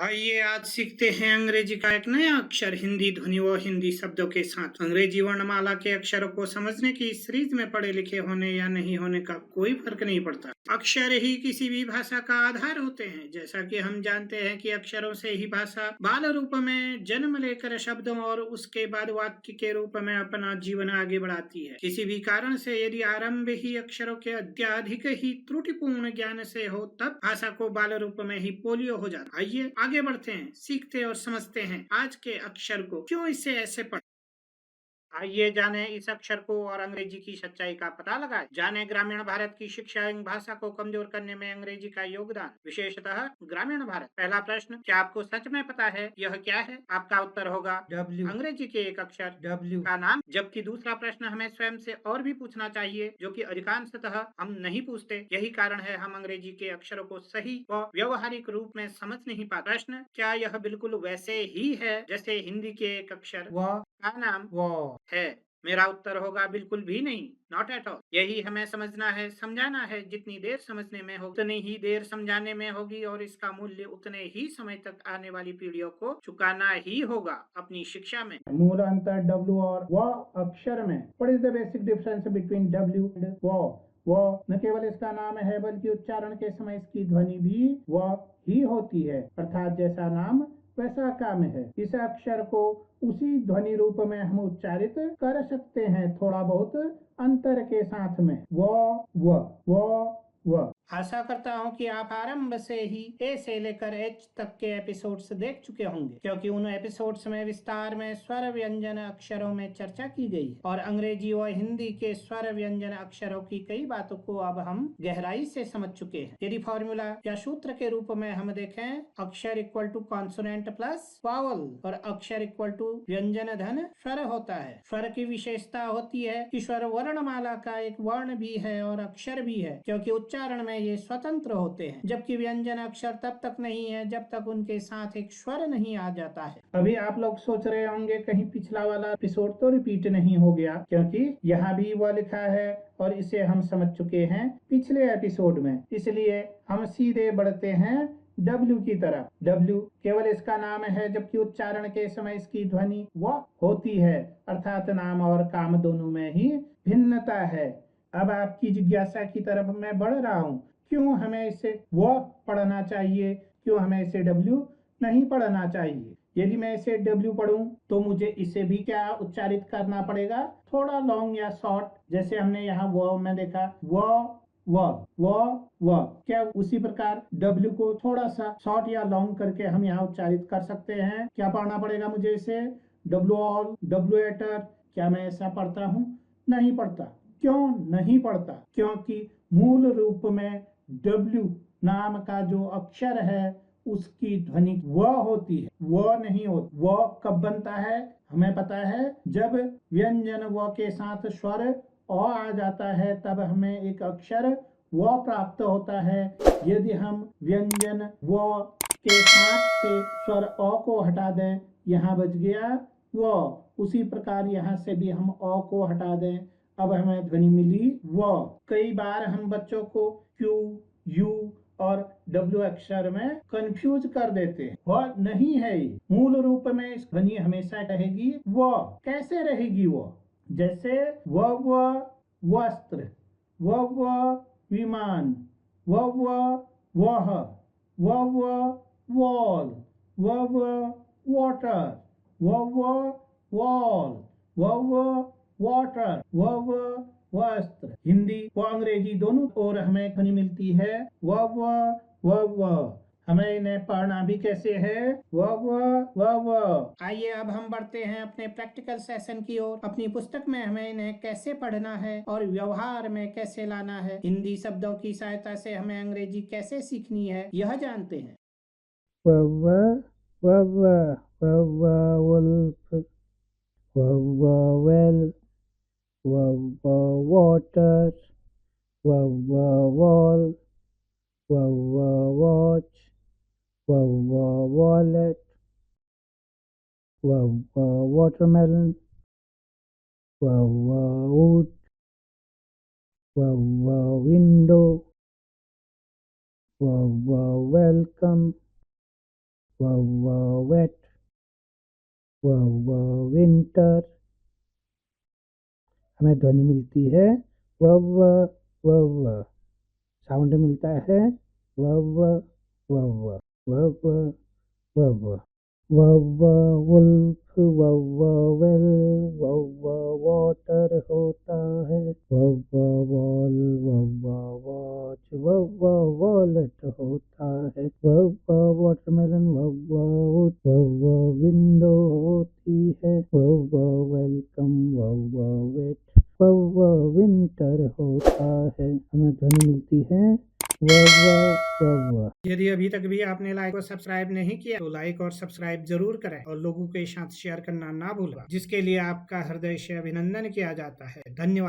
आइए आज सीखते हैं अंग्रेजी का एक नया अक्षर हिंदी ध्वनि व हिंदी शब्दों के साथ। अंग्रेजी वर्णमाला के अक्षरों को समझने की इस सीरीज में पढ़े लिखे होने या नहीं होने का कोई फर्क नहीं पड़ता। अक्षर ही किसी भी भाषा का आधार होते हैं। जैसा कि हम जानते हैं कि अक्षरों से ही भाषा बाल रूप में जन्म लेकर शब्दों और उसके बाद वाक्य के रूप में अपना जीवन आगे बढ़ाती है। किसी भी कारण से यदि आरंभ ही अक्षरों के अत्यधिक ही त्रुटिपूर्ण ज्ञान से हो तब भाषा को बाल रूप में ही पोलियो हो जाता। आइए आगे बढ़ते हैं, सीखते और समझते हैं आज के अक्षर को, क्यों इसे ऐसे पढ़। आइए जाने इस अक्षर को और अंग्रेजी की सच्चाई का पता लगाएं। जाने ग्रामीण भारत की शिक्षा एवं भाषा को कमजोर करने में अंग्रेजी का योगदान, विशेषतः ग्रामीण भारत। पहला प्रश्न, क्या आपको सच में पता है यह क्या है? आपका उत्तर होगा W। अंग्रेजी के एक अक्षर W का नाम। जबकि दूसरा प्रश्न हमें स्वयं से और भी पूछना चाहिए, जो कि अधिकांशतः हम नहीं पूछते। यही कारण है हम अंग्रेजी के अक्षरों को सही व व्यवहारिक रूप में समझ नहीं पाते। प्रश्न, क्या यह बिल्कुल वैसे ही है जैसे हिंदी के एक अक्षर व का नाम वो है? मेरा उत्तर होगा बिल्कुल भी नहीं, नॉट एट ऑल। यही हमें समझना है, समझाना है। जितनी देर समझने में होगी उतनी ही देर समझाने में होगी और इसका मूल्य उतने ही समय तक आने वाली पीढ़ियों को चुकाना ही होगा अपनी शिक्षा में। मूल अंतर W और व अक्षर में। What is the basic difference between W and वो न केवल इसका नाम है बल्कि उच्चारण के समय इसकी ध्वनि भी व ही होती है, अर्थात जैसा नाम वैसा काम है। इस अक्षर को उसी ध्वनि रूप में हम उच्चारित कर सकते हैं, थोड़ा बहुत अंतर के साथ में। वो आशा करता हूँ कि आप आरंभ से ही ए से लेकर एच तक के एपिसोड्स देख चुके होंगे, क्योंकि उन एपिसोड्स में विस्तार में स्वर व्यंजन अक्षरों में चर्चा की गई है और अंग्रेजी और हिंदी के स्वर व्यंजन अक्षरों की कई बातों को अब हम गहराई से समझ चुके हैं। यदि फॉर्मूला या सूत्र के रूप में हम देखें, अक्षर equal to consonant plus vowel और अक्षर इक्वल टू व्यंजन धन स्वर होता है। स्वर की विशेषता होती है कि स्वर वर्णमाला का एक वर्ण भी है और अक्षर भी है, क्योंकि उच्चारण में ये स्वतंत्र होते हैं, जबकि व्यंजन अक्षर तब तक नहीं है जब तक उनके साथ एक स्वर नहीं आ जाता है। अभी आप लोग सोच रहे होंगे कहीं पिछला वाला एपिसोड तो रिपीट नहीं हो गया, क्योंकि यहाँ भी वह लिखा है और इसे हम समझ चुके हैं पिछले एपिसोड में। इसलिए हम सीधे बढ़ते हैं W की तरफ। W केवल इसका नाम है, जबकि उच्चारण के समय इसकी ध्वनि व होती है, अर्थात नाम और काम दोनों में ही भिन्नता है। अब आपकी जिज्ञासा की तरफ मैं बढ़ रहा हूँ, क्यों हमें इसे वो पढ़ना चाहिए, क्यों हमें इसे W नहीं पढ़ना चाहिए? यदि मैं इसे W पढ़ूं तो मुझे इसे भी क्या उच्चारित करना पड़ेगा, थोड़ा लॉन्ग या शॉर्ट, जैसे हमने यहाँ वो में देखा वो क्या उसी प्रकार W को थोड़ा सा शॉर्ट या लॉन्ग करके हम यहाँ उच्चारित कर सकते हैं? क्या पढ़ना पड़ेगा मुझे इसे? W ऑल, W एटर, क्या मैं ऐसा पढ़ता हूँ? नहीं पढ़ता। क्यों नहीं पढ़ता? क्योंकि मूल रूप में W नाम का जो अक्षर है उसकी ध्वनि व होती है, व नहीं होती। व कब बनता है हमें पता है, जब व्यंजन व के साथ स्वर अ आ जाता है तब हमें एक अक्षर व प्राप्त होता है। यदि हम व्यंजन व के साथ से स्वर अ को हटा दें, यहाँ बच गया व। उसी प्रकार यहाँ से भी हम अ को हटा दें, अब हमें ध्वनि मिली व। कई बार हम बच्चों को क्यू, यू और W अक्षर में कंफ्यूज कर देते हैं। वह नहीं है, मूल रूप में इस ध्वनि हमेशा रहेगी वो। कैसे रहेगी वो? जैसे वस्त्र, विमान, वह, वॉल, वाटर, वॉल, वाटर, वस्त्र। हिंदी व अंग्रेजी दोनों ओर हमें ध्वनि मिलती है व। हमें इन्हें पढ़ना भी कैसे है? आइए अब हम बढ़ते हैं अपने प्रैक्टिकल सेशन की ओर। अपनी पुस्तक में हमें इन्हें कैसे पढ़ना है और व्यवहार में कैसे लाना है, हिंदी शब्दों की सहायता से हमें अंग्रेजी कैसे सीखनी है, यह जानते हैं। well, water, wall, watch, wallet, watermelon, wood, window, welcome, wet, winter। हमें ध्वनि मिलती है साउंड मिलता है वुल्फ वेल वाटर होता है वॉल वॉच वॉलेट होता है वाटरमेलन विंडो होती है वेलकम वेट विंटर होता है। हमें ध्वनि मिलती है यदि अभी तक भी आपने लाइक और सब्सक्राइब नहीं किया तो लाइक और सब्सक्राइब जरूर करें और लोगों के साथ शेयर करना ना भूलें, जिसके लिए आपका हृदय से अभिनंदन किया जाता है। धन्यवाद।